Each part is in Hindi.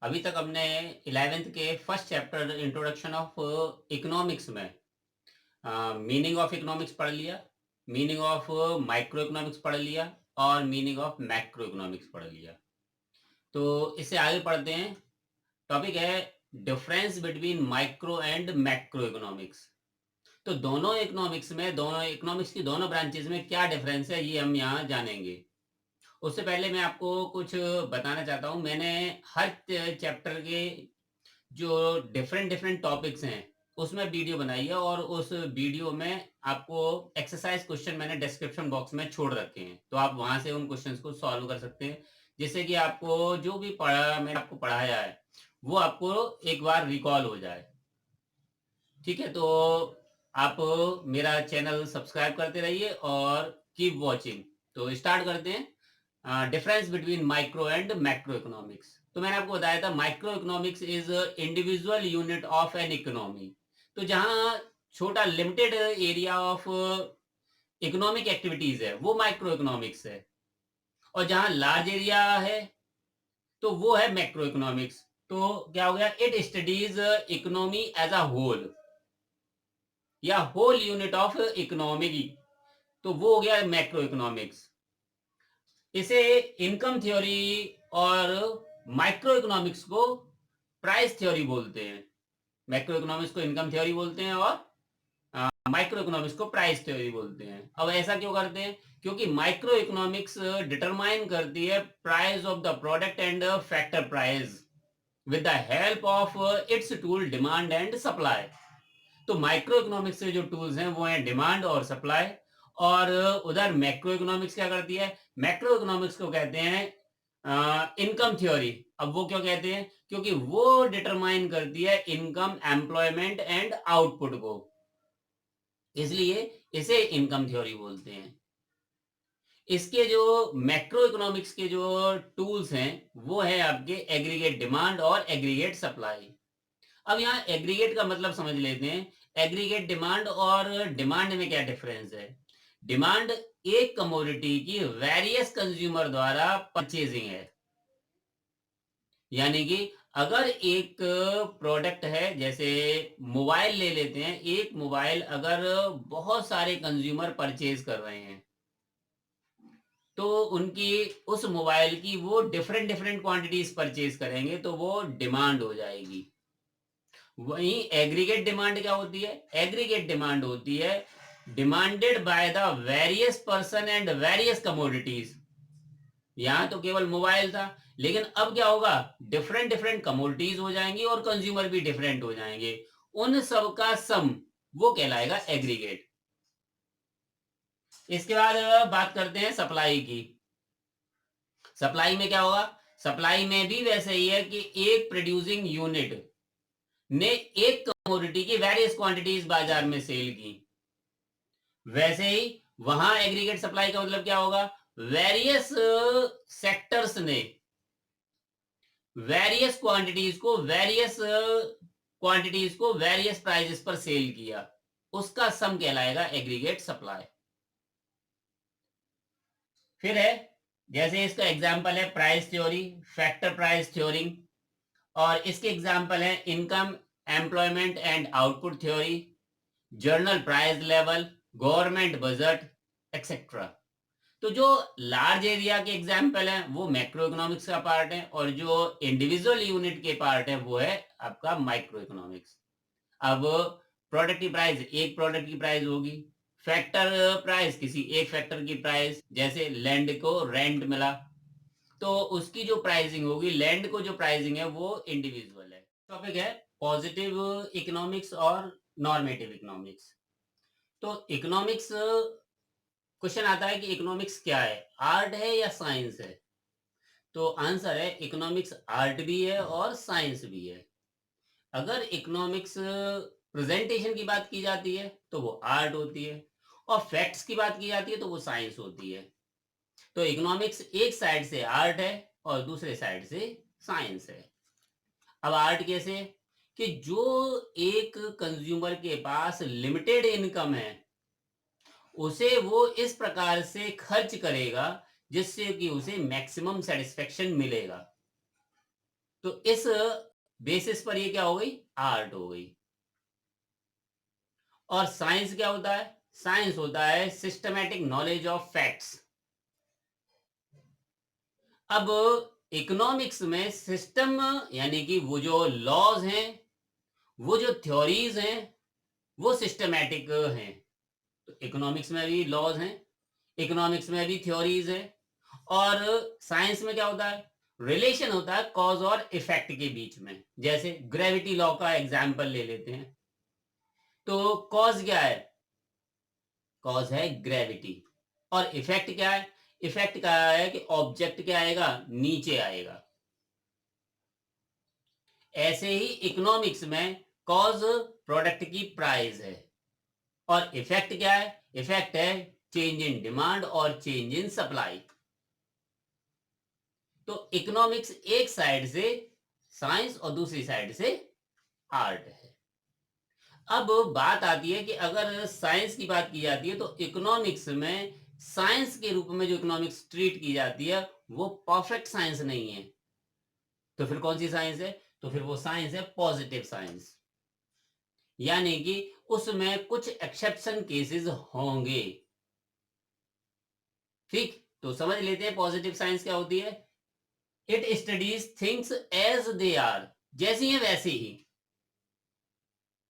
अभी तक हमने 11th के first chapter introduction of economics में मीनिंग ऑफ इकोनॉमिक्स पढ़ लिया, मीनिंग ऑफ माइक्रो इकोनॉमिक्स पढ़ लिया और मीनिंग ऑफ मैक्रो इकोनॉमिक्स पढ़ लिया। तो इससे आगे पढ़ते हैं। टॉपिक है difference between micro and macro economics. तो दोनों इकोनॉमिक्स की दोनों ब्रांचेस में क्या डिफरेंस है ये हम यहाँ जानेंगे। उससे पहले मैं आपको कुछ बताना चाहता हूँ। मैंने हर चैप्टर के जो डिफरेंट डिफरेंट टॉपिक्स हैं उसमें वीडियो बनाई है और उस वीडियो में आपको एक्सरसाइज क्वेश्चन मैंने डिस्क्रिप्शन बॉक्स में छोड़ रखे हैं, तो आप वहां से उन क्वेश्चंस को सॉल्व कर सकते हैं, जिससे कि आपको जो भी मैंने आपको पढ़ाया है वो आपको एक बार रिकॉल हो जाए। ठीक है, तो आप मेरा चैनल सब्सक्राइब करते रहिए और कीप वॉचिंग। तो स्टार्ट करते हैं difference between micro and macro economics. तो मैंने आपको बताया था micro economics is individual unit of an economy. तो जहां छोटा limited area of economic activities है वो माइक्रो इकोनॉमिक्स है, और जहां लार्ज एरिया है तो वो है मैक्रो इकोनॉमिक्स। तो क्या हो गया, it studies economy as a whole या होल यूनिट ऑफ इकोनॉमी, तो वो हो गया मैक्रो इकोनॉमिक्स। इसे इनकम थ्योरी और माइक्रो इकोनॉमिक्स को प्राइस थ्योरी बोलते हैं। मैक्रो इकोनॉमिक्स को इनकम थ्योरी बोलते हैं और माइक्रो इकोनॉमिक्स को प्राइस थ्योरी बोलते हैं। अब ऐसा क्यों करते हैं? क्योंकि माइक्रो इकोनॉमिक्स डिटरमाइन करती है price of the product and factor price with the help of its tool demand and supply. तो माइक्रो इकोनॉमिक्स के जो टूल्स हैं वो हैं डिमांड और सप्लाई, और उधर मैक्रो इकोनॉमिक्स क्या करती है? मैक्रो इकोनॉमिक्स को कहते हैं इनकम थ्योरी। अब वो क्यों कहते हैं? क्योंकि वो डिटरमाइन करती है इनकम, एम्प्लॉयमेंट एंड आउटपुट को, इसलिए इसे इनकम थ्योरी बोलते हैं। इसके जो मैक्रो इकोनॉमिक्स के जो टूल्स हैं वो है आपके एग्रीगेट डिमांड और एग्रीगेट सप्लाई। अब यहाँ एग्रीगेट का मतलब समझ लेते हैं। एग्रीगेट डिमांड और डिमांड में क्या डिफरेंस है? डिमांड एक कमोडिटी की वेरियस कंज्यूमर द्वारा परचेजिंग है, यानी कि अगर एक प्रोडक्ट है, जैसे मोबाइल ले लेते हैं, एक मोबाइल अगर बहुत सारे कंज्यूमर परचेज कर रहे हैं तो उनकी उस मोबाइल की वो डिफरेंट डिफरेंट क्वांटिटीज परचेज करेंगे तो वो डिमांड हो जाएगी। वहीं एग्रीगेट डिमांड क्या होती है? एग्रीगेट डिमांड होती है demanded by the various person and various commodities. यहां तो केवल मोबाइल था, लेकिन अब क्या होगा, डिफरेंट डिफरेंट कमोडिटीज हो जाएंगी और कंज्यूमर भी डिफरेंट हो जाएंगे। उन सब का सम वो कहलाएगा एग्रीगेट। इसके बाद बात करते हैं सप्लाई की। सप्लाई में क्या होगा? सप्लाई में भी वैसे ही है कि एक प्रोड्यूसिंग यूनिट ने एक कमोडिटी की वेरियस क्वांटिटीज बाजार में सेल की, वैसे ही वहां एग्रीगेट सप्लाई का मतलब क्या होगा? वेरियस सेक्टर्स ने वेरियस को वेरियस प्राइजेस पर सेल किया, उसका सम कहलाएगा एग्रीगेट सप्लाई। फिर है, जैसे इसका एग्जांपल है price theory, factor price theory, और इसके एग्जांपल है income, employment and output theory, journal price level, government budget, etcetera. तो जो लार्ज एरिया के एग्जाम्पल हैं वो मैक्रो इकोनॉमिक्स का पार्ट है, और जो इंडिविजुअल यूनिट के पार्ट है वो है आपका माइक्रो इकोनॉमिक्स। अब प्रोडक्ट की प्राइस, एक प्रोडक्ट की प्राइस होगी। फैक्टर प्राइस, किसी एक फैक्टर की प्राइस, जैसे लैंड को रेंट मिला तो उसकी जो प्राइसिंग होगी, लैंड को जो प्राइसिंग है वो इंडिविजुअल है। टॉपिक है पॉजिटिव इकोनॉमिक्स और नॉर्मेटिव इकोनॉमिक्स। तो इकोनॉमिक्स, क्वेश्चन आता है कि इकोनॉमिक्स क्या है, आर्ट है या साइंस है? तो आंसर है इकोनॉमिक्स आर्ट भी है और साइंस भी है। अगर इकोनॉमिक्स प्रेजेंटेशन की बात की जाती है तो वो आर्ट होती है, और फैक्ट्स की बात की जाती है तो वो साइंस होती है। तो इकोनॉमिक्स एक साइड से आर्ट है और दूसरे साइड से साइंस है। अब आर्ट कैसे? कि जो एक कंज्यूमर के पास लिमिटेड इनकम है उसे वो इस प्रकार से खर्च करेगा जिससे कि उसे मैक्सिमम सेटिस्फेक्शन मिलेगा। तो इस बेसिस पर ये क्या हो गई, आर्ट हो गई। और साइंस क्या होता है, साइंस होता है सिस्टमैटिक नॉलेज ऑफ फैक्ट्स। अब इकोनॉमिक्स में सिस्टम यानी कि वो जो लॉज हैं, वो जो थ्योरीज हैं, वो सिस्टमैटिक हैं। तो इकोनॉमिक्स में भी लॉज हैं, इकोनॉमिक्स में भी थ्योरीज हैं। और साइंस में क्या होता है, रिलेशन होता है कॉज और इफेक्ट के बीच में। जैसे ग्रेविटी लॉ का एग्जाम्पल ले लेते हैं। तो कॉज क्या है, कॉज है ग्रेविटी। और इफेक्ट क्या है, इफेक्ट क्या है कि ऑब्जेक्ट क्या आएगा, नीचे आएगा। ऐसे ही इकोनॉमिक्स में कॉज प्रोडक्ट की प्राइस है, और इफेक्ट क्या है, इफेक्ट है चेंज इन डिमांड और चेंज इन सप्लाई। तो इकोनॉमिक्स एक साइड से साइंस और दूसरी साइड से आर्ट है। अब बात आती है कि अगर साइंस की बात की जाती है तो इकोनॉमिक्स में साइंस के रूप में जो इकोनॉमिक्स ट्रीट की जाती है वो परफेक्ट साइंस नहीं है। तो फिर कौन सी साइंस है, तो फिर वो साइंस है पॉजिटिव साइंस। यानी कि उसमें कुछ एक्सेप्शन केसेस होंगे। ठीक, तो समझ लेते हैं पॉजिटिव साइंस क्या होती है। It studies things as they are, जैसी है वैसे ही।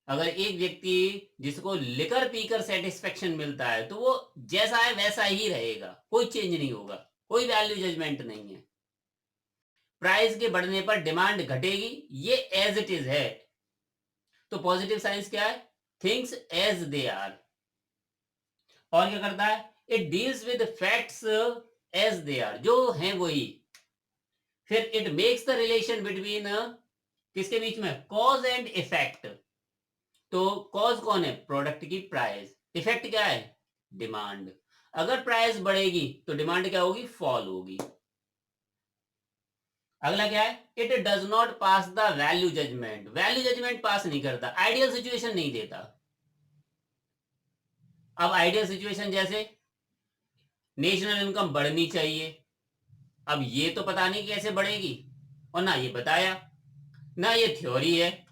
अगर एक व्यक्ति जिसको लिकर पीकर सेटिस्फेक्शन मिलता है तो वो जैसा है वैसा ही रहेगा, कोई चेंज नहीं होगा, कोई वैल्यू जजमेंट नहीं है। प्राइस के बढ़ने पर डिमांड घटेगी, ये एज इट इज है। तो पॉजिटिव साइंस क्या है, थिंग्स एज दे आर। और क्या करता है, it deals with facts as they are, जो हैं वही। फिर it makes the relation between किसके बीच में, कॉज एंड इफेक्ट। तो कॉज कौन है, प्रोडक्ट की प्राइस। इफेक्ट क्या है, डिमांड। अगर प्राइस बढ़ेगी तो डिमांड क्या होगी, फॉल होगी। अगला क्या है, it does not pass the value judgement, value judgement pass नहीं करता, आइडियल सिचुएशन नहीं देता। अब आइडियल सिचुएशन जैसे नेशनल इनकम बढ़नी चाहिए, अब ये तो पता नहीं कैसे बढ़ेगी, और ना ये बताया, ना ये थ्योरी है।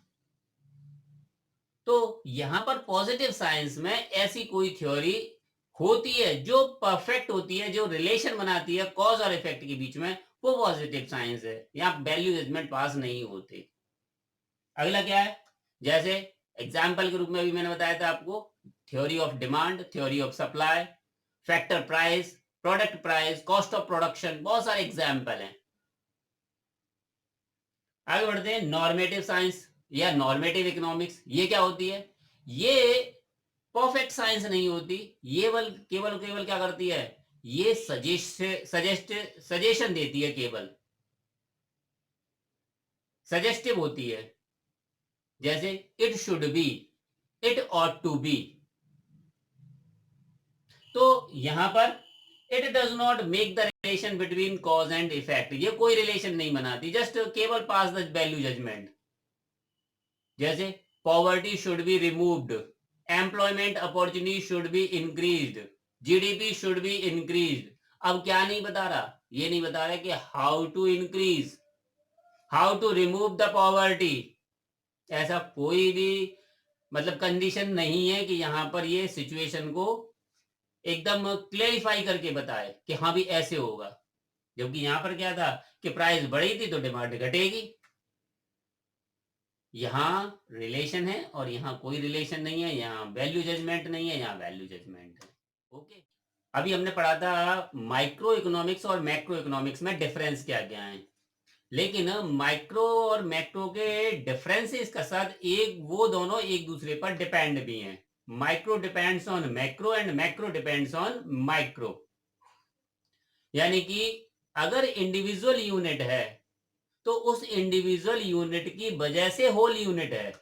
तो यहां पर पॉजिटिव साइंस में ऐसी कोई थ्योरी होती है जो परफेक्ट होती है, जो रिलेशन बनाती है कॉज और इफेक्ट के बीच में, वो पॉजिटिव साइंस है। यहां वैल्यू जजमेंट पास नहीं होते। अगला क्या है, जैसे एग्जाम्पल के रूप में अभी मैंने बताया था आपको, theory of demand, theory of supply, factor price, product price, cost of production, बहुत सारे एग्जाम्पल हैं। आगे बढ़ते हैं, नॉर्मेटिव साइंस या नॉर्मेटिव इकोनॉमिक्स। ये क्या होती है, ये परफेक्ट साइंस नहीं होती, ये केवल केवल क्या करती है, ये सजेशन देती है, केवल सजेस्टिव होती है। जैसे it should be, it ought to be. तो यहां पर it does not make the relation between cause and effect, ये कोई रिलेशन नहीं बनाती, जस्ट केवल पास द वैल्यू जजमेंट। जैसे poverty should be removed, employment opportunity should be increased, GDP should be increased. अब क्या नहीं बता रहा, ये नहीं बता रहा कि how to increase, how to remove the poverty. ऐसा कोई भी मतलब कंडीशन नहीं है कि यहां पर ये सिचुएशन को एकदम क्लेरिफाई करके बताए कि हाँ भी ऐसे होगा। जबकि यहां पर क्या था कि प्राइस बढ़ी थी तो डिमांड घटेगी। यहां रिलेशन है और यहां कोई रिलेशन नहीं है, यहां वैल्यू जजमेंट नहीं है, यहां वैल्यू जजमेंट है। ओके, अभी हमने पढ़ा था माइक्रो इकोनॉमिक्स और मैक्रो इकोनॉमिक्स में डिफरेंस क्या क्या है। लेकिन माइक्रो और मैक्रो के डिफरेंसेस का साथ एक वो दोनों एक दूसरे पर डिपेंड भी हैं। Micro depends on macro and macro depends on micro. यानी कि अगर इंडिविजुअल यूनिट है तो उस इंडिविजुअल यूनिट की वजह से होल यूनिट है,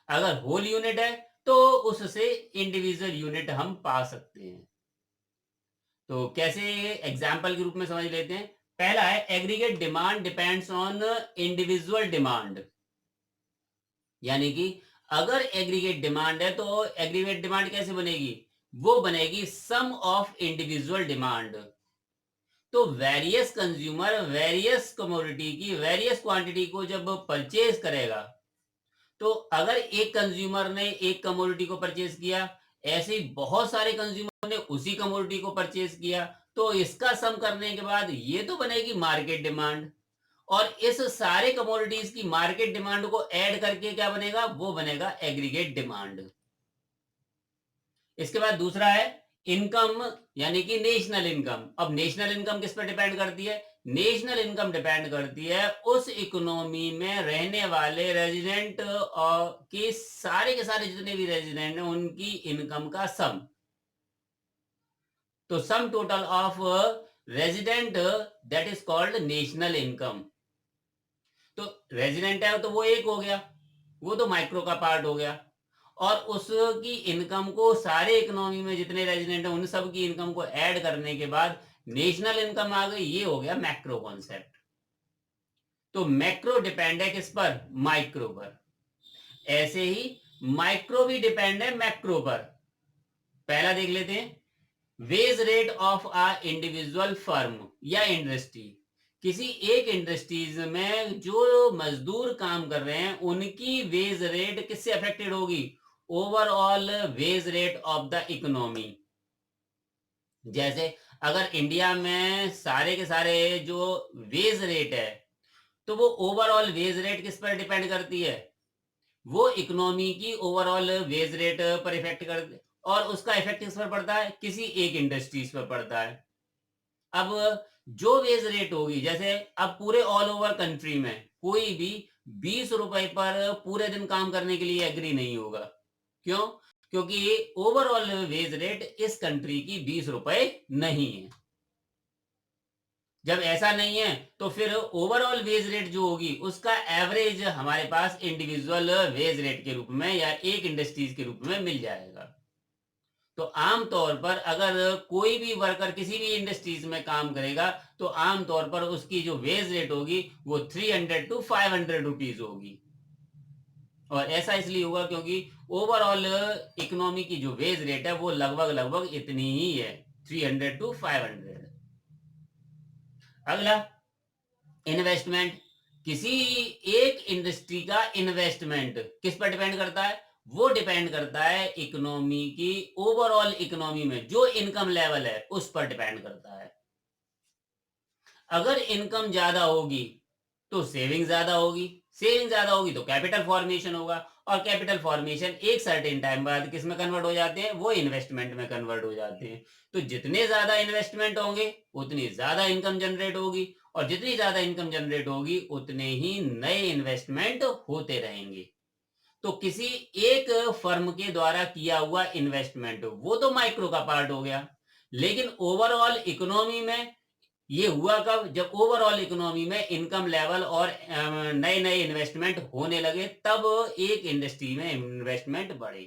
अगर होल यूनिट है तो उससे इंडिविजुअल यूनिट हम पा सकते हैं। तो कैसे, एग्जाम्पल के रूप में समझ लेते हैं। पहला है aggregate demand depends on individual demand. यानी कि अगर एग्रीगेट डिमांड है तो एग्रीगेट डिमांड कैसे बनेगी, वो बनेगी सम ऑफ इंडिविजुअल डिमांड। तो वेरियस कंज्यूमर वेरियस कमोडिटी की वेरियस क्वांटिटी को जब परचेज करेगा, तो अगर एक कंज्यूमर ने एक कमोडिटी को परचेज किया, ऐसे ही बहुत सारे कंज्यूमर ने उसी कमोडिटी को परचेज किया, तो इसका सम करने के बाद ये तो बनेगी मार्केट डिमांड, और इस सारे कमोडिटीज की मार्केट डिमांड को ऐड करके क्या बनेगा, वो बनेगा एग्रीगेट डिमांड। इसके बाद दूसरा है इनकम, यानी कि नेशनल इनकम। अब नेशनल इनकम किस पर डिपेंड करती है? नेशनल इनकम डिपेंड करती है उस इकोनॉमी में रहने वाले रेजिडेंट के सारे जितने भी रेजिडेंट हैं उनकी इनकम का सम। तो sum total of resident, that is called national income. तो रेजिडेंट है तो वो एक हो गया, वो तो माइक्रो का पार्ट हो गया, और उसकी इनकम को सारे इकोनॉमी में जितने रेजिडेंट हैं उन सब की इनकम को ऐड करने के बाद नेशनल इनकम आ गई, ये हो गया मैक्रो कॉन्सेप्ट। तो मैक्रो डिपेंड है किस पर? माइक्रो पर। ऐसे ही माइक्रो भी डिपेंड है मैक्रो पर। पहला देख लेते हैं, wage rate of a individual firm या इंडस्ट्री। किसी एक इंडस्ट्रीज में जो मजदूर काम कर रहे हैं उनकी वेज रेट किससे अफेक्टेड होगी? Overall wage rate of the economy. जैसे अगर इंडिया में सारे के सारे जो वेज रेट है, तो वो ओवरऑल वेज रेट किस पर डिपेंड करती है? वो इकोनॉमी की ओवरऑल वेज रेट पर इफेक्ट कर, और उसका इफेक्ट किस पर पड़ता है? किसी एक इंडस्ट्रीज पर पड़ता है। अब जो वेज रेट होगी, जैसे अब पूरे ऑल ओवर कंट्री में कोई भी 20 रुपए पर पूरे दिन काम करने के लिए एग्री नहीं होगा। क्यों? क्योंकि ओवरऑल वेज रेट इस कंट्री की 20 रुपए नहीं है। जब ऐसा नहीं है तो फिर ओवरऑल वेज रेट जो होगी उसका एवरेज हमारे पास इंडिविजुअल वेज रेट के रूप में या एक इंडस्ट्रीज के रूप में मिल जाएगा। तो आमतौर पर अगर कोई भी वर्कर किसी भी इंडस्ट्रीज में काम करेगा, तो आमतौर पर उसकी जो वेज रेट होगी वो 300 टू 500 रुपीज होगी। और ऐसा इसलिए होगा क्योंकि ओवरऑल इकोनॉमी की जो वेज रेट है वो लगभग लगभग इतनी ही है, 300 टू 500। अगला, इन्वेस्टमेंट। किसी एक इंडस्ट्री का इन्वेस्टमेंट किस पर डिपेंड करता है? वो डिपेंड करता है इकोनॉमी की ओवरऑल इकोनॉमी में जो इनकम लेवल है उस पर डिपेंड करता है। अगर इनकम ज्यादा होगी तो सेविंग ज्यादा होगी, सेविंग ज्यादा होगी तो कैपिटल फॉर्मेशन होगा, और कैपिटल फॉर्मेशन एक सर्टेन टाइम बाद किस में कन्वर्ट हो जाते हैं? वो इन्वेस्टमेंट में कन्वर्ट हो जाते हैं। तो जितने ज्यादा इन्वेस्टमेंट होंगे उतनी ज्यादा इनकम जनरेट होगी, और जितनी ज्यादा इनकम जनरेट होगी उतने ही नए इन्वेस्टमेंट होते रहेंगे। तो किसी एक फर्म के द्वारा किया हुआ इन्वेस्टमेंट वो तो माइक्रो का पार्ट हो गया, लेकिन ओवरऑल इकोनॉमी में ये हुआ कब? जब ओवरऑल इकोनॉमी में इनकम लेवल और नए नए इन्वेस्टमेंट होने लगे, तब एक इंडस्ट्री में इन्वेस्टमेंट बढ़े।